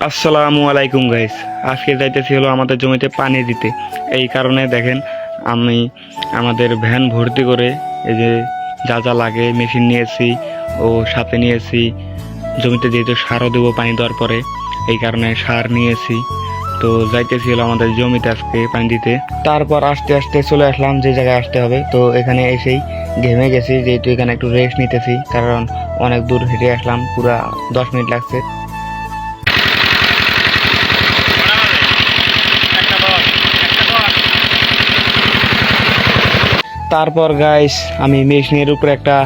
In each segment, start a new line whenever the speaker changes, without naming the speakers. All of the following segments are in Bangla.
আসসালামু আলাইকুম গাইস। আজকে যাইতেছি হলো আমাদের জমিতে পানি দিতে। এই কারণে দেখেন আমি আমাদের ভ্যান ভর্তি করে এই যে যা যা লাগে মেশিন নিয়েছি ও সাথে নিয়েছি। জমিতে যেহেতু সারও দেবো পানি দেওয়ার পরে, এই কারণে সার নিয়েছি। তো যাইতেছি হলো আমাদের জমিতে আজকে পানি দিতে। তারপর আস্তে আস্তে চলে আসলাম যে জায়গায় আসতে হবে। তো এখানে এসেই ঘেমে গেছি, যেহেতু এখানে একটু রেস্ট নিতেছি, কারণ অনেক দূর হেঁটে আসলাম, পুরা 10 মিনিট লাগছে। তারপর গাইস আমি মেশিনের উপরে একটা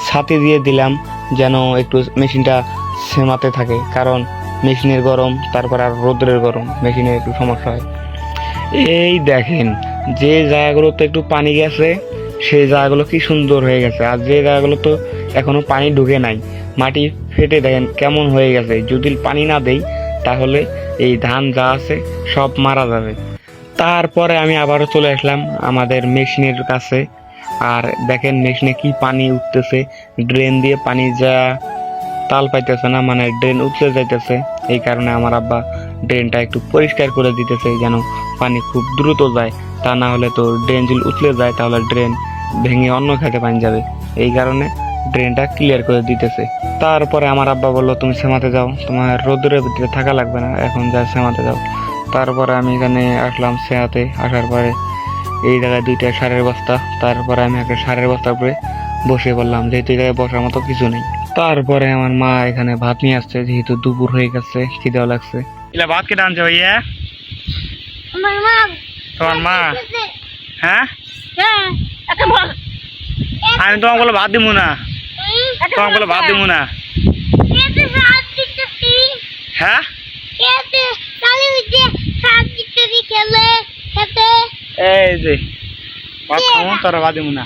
ছাতি দিয়ে দিলাম, যেন একটু মেশিনটা সেমাতে থাকে, কারণ মেশিনের গরম, তারপর আর রোদ্রের গরম, মেশিনের একটু সমস্যা হয়। এই দেখেন যে জায়গাগুলোতে একটু পানি গেছে সেই জায়গাগুলো কি সুন্দর হয়ে গেছে, আর যে জায়গাগুলো তো এখনো পানি ঢুকে নাই, মাটি ফেটে দেখেন কেমন হয়ে গেছে। যদি পানি না দেই তাহলে এই ধান যা আছে সব মারা যাবে। তারপরে আমি আবারও চলে আসলাম আমাদের মেশিনের কাছে, আর দেখেন মেশিনে কি পানি উঠতেছে, ড্রেন দিয়ে পানি যা তাল পাইতেছে না, মানে ড্রেন উঠলে যাইতেছে। এই কারণে আমার আব্বা ড্রেনটা একটু পরিষ্কার করে দিতেছে, যেন পানি খুব দ্রুত যায়। তা না হলে তো ড্রেন যদি উঠলে যায় তাহলে ড্রেন ভেঙে অন্য খাতে পানি যাবে। এই কারণে ড্রেনটা ক্লিয়ার করে দিতেছে। তারপরে আমার আব্বা বললো, তুমি সেমাতে যাও, তোমার রোদ্রের ভিতরে থাকা লাগবে না, এখন যা সেমাতে যাও। তারপরে আমি এখানে আসলাম সেয়াতে। আসার পরে এই জায়গায় 2টা সারের বস্তা, তারপরে আমি একটা সারের বস্তা উপরে বসে পড়লাম, যেহেতু এই জায়গায় বসার মতো কিছু নেই। তারপরে আমার মা এখানে ভাত নিয়ে আসছে, যেহেতু দুপুর হয়ে গেছে, খিদেও লাগছে। ইলা ভাত কেটে আনছে ভাইয়া? তোমার মা? হ্যাঁ, আমি তোমাকে বলে ভাত দিব না, তোমাকে বলে ভাত দিব না। হ্যাঁ, এই যে ভাত খাবো, তোরা ভাত দিব না।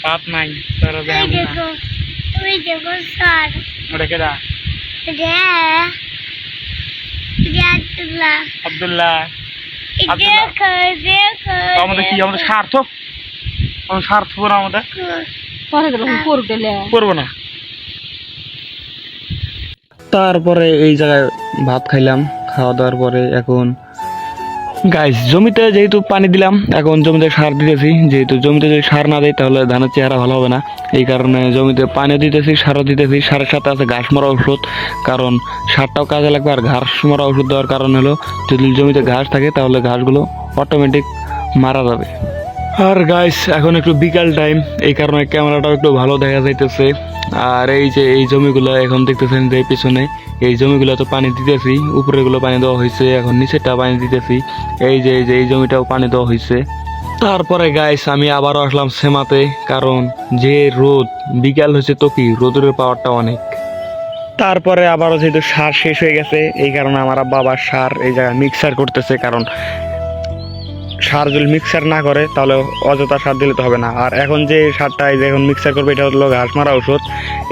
ভাত নাই, তোরা দেব না। ওটা কেডা? আব্দুল্লাহ। আমাদের কি, আমাদের স্বার্থ, আমাদের স্বার্থ না, আমাদের করবো না। তারপরে এই জায়গায় ভাত খাইলাম, খাওয়া দাওয়ার পরে এখন গাইস জমিতে যেহেতু পানি দিলাম, এখন জমিতে সার দিতেছি। যেহেতু জমিতে যদি সার না দেয় তাহলে ধানের চেহারা ভালো হবে না, এই কারণে জমিতে পানি দিতেছি, সারও দিতেছি। সারের সাথে আছে ঘাস মরা ওষুধ, কারণ সারটাও কাজে লাগবে। আর ঘাস মরা ওষুধ দেওয়ার কারণ হলো, যদি জমিতে ঘাস থাকে তাহলে ঘাসগুলো অটোমেটিক মারা যাবে। আর গাইস এখন একটু বিকাল টাইম, এই কারণে ক্যামেরাটাও একটু ভালো দেখা যাইতেছে। আর এই যে এই জমিগুলো এখন দেখতেছেন যে পিছনে, এই জমিগুলো তো পানি দিতেছি, উপরেগুলো পানি দেওয়া হয়েছে, এখন নিচেরটা পানি দিতেছি। এই যে এই জমিটাও পানি দেওয়া হয়েছে। তারপরে গাইস আমি আবারও আসলাম সেমাতে, কারণ যে রোদ, বিকাল হয়েছে তো কি রোদের পাওয়ারটা অনেক। তারপরে আবারও যেহেতু সার শেষ হয়ে গেছে, এই কারণে আমার বাবা সার এই জায়গায় মিক্সার করতেছে, কারণ সার যদি মিক্সার না করে তাহলে অযথা সার দিলে তো হবে না। আর এখন যে সারটা এই যে এখন মিক্সার করবে, এটা হলো ঘাস মারা ওষুধ।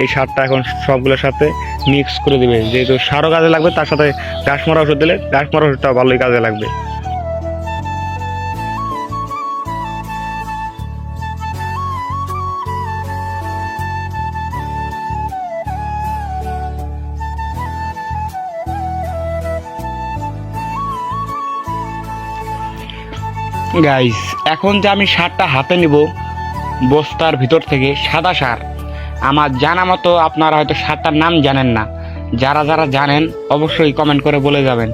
এই সারটা এখন সবগুলোর সাথে মিক্স করে দেবে, যেহেতু সারও কাজে লাগবে, তার সাথে ঘাস মারা ওষুধ দিলে ঘাস মারা ওষুধটাও ভালোই কাজে লাগবে। গাইস এখন যে আমি সারটা হাতে নিব বস্তার ভিতর থেকে, সাদা সার, আমার জানা মতো আপনারা হয়তো সারটার নাম জানেন না। যারা যারা জানেন অবশ্যই কমেন্ট করে বলে যাবেন।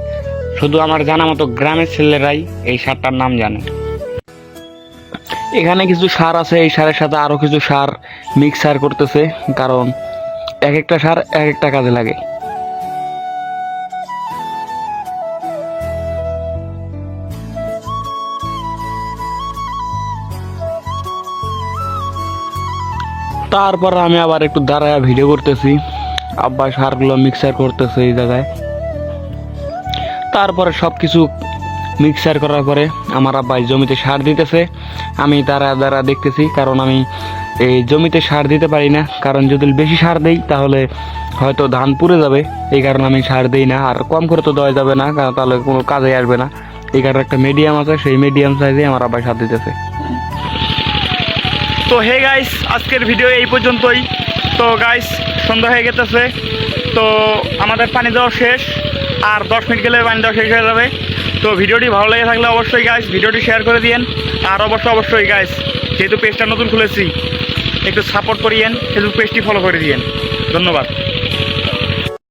শুধু আমার জানা মতো গ্রামের ছেলেরাই এই সারটার নাম জানে। এখানে কিছু সার আছে, এই সারের সাথে আরও কিছু সার মিক্সার করতেছে, কারণ এক একটা সার এক একটা কাজে লাগে। তারপর আমি আবার একটু দাঁড়ায় ভিডিও করতেছি, আব্বা সারগুলো মিক্সার করতেছে এই জায়গায়। তারপরে সব কিছু মিক্সার করার পরে আমার আব্বাই জমিতে সার দিতেছে, আমি দাঁড়া দেখতেছি, কারণ আমি এই জমিতে সার দিতে পারি না, কারণ যদি বেশি সার দেই তাহলে হয়তো ধান পুড়ে যাবে। এই কারণে আমি সার দিই না, আর কম করে তো দেওয়া যাবে না, কারণ তাহলে কোনো কাজে আসবে না। এই কারণে একটা মিডিয়াম আছে, সেই মিডিয়াম সাইজে আমার আব্বাই সার দিতেছে। তো হে গাইস, আজকের ভিডিও এই পর্যন্তই। তো গাইস সন্ধ্যা হয়ে গেতেছে, তো আমাদের পানি দেওয়া শেষ, আর 10 মিনিট গেলে পানি দেওয়া শেষ হয়ে যাবে। তো ভিডিওটি ভালো লেগে থাকলে অবশ্যই গাইস ভিডিওটি শেয়ার করে দিয়েন, আর অবশ্যই গাইস যেহেতু পেজটা নতুন খুলেছি একটু সাপোর্ট করিয়েন, ফেসবুক পেজটি ফলো করে দিয়েন। ধন্যবাদ।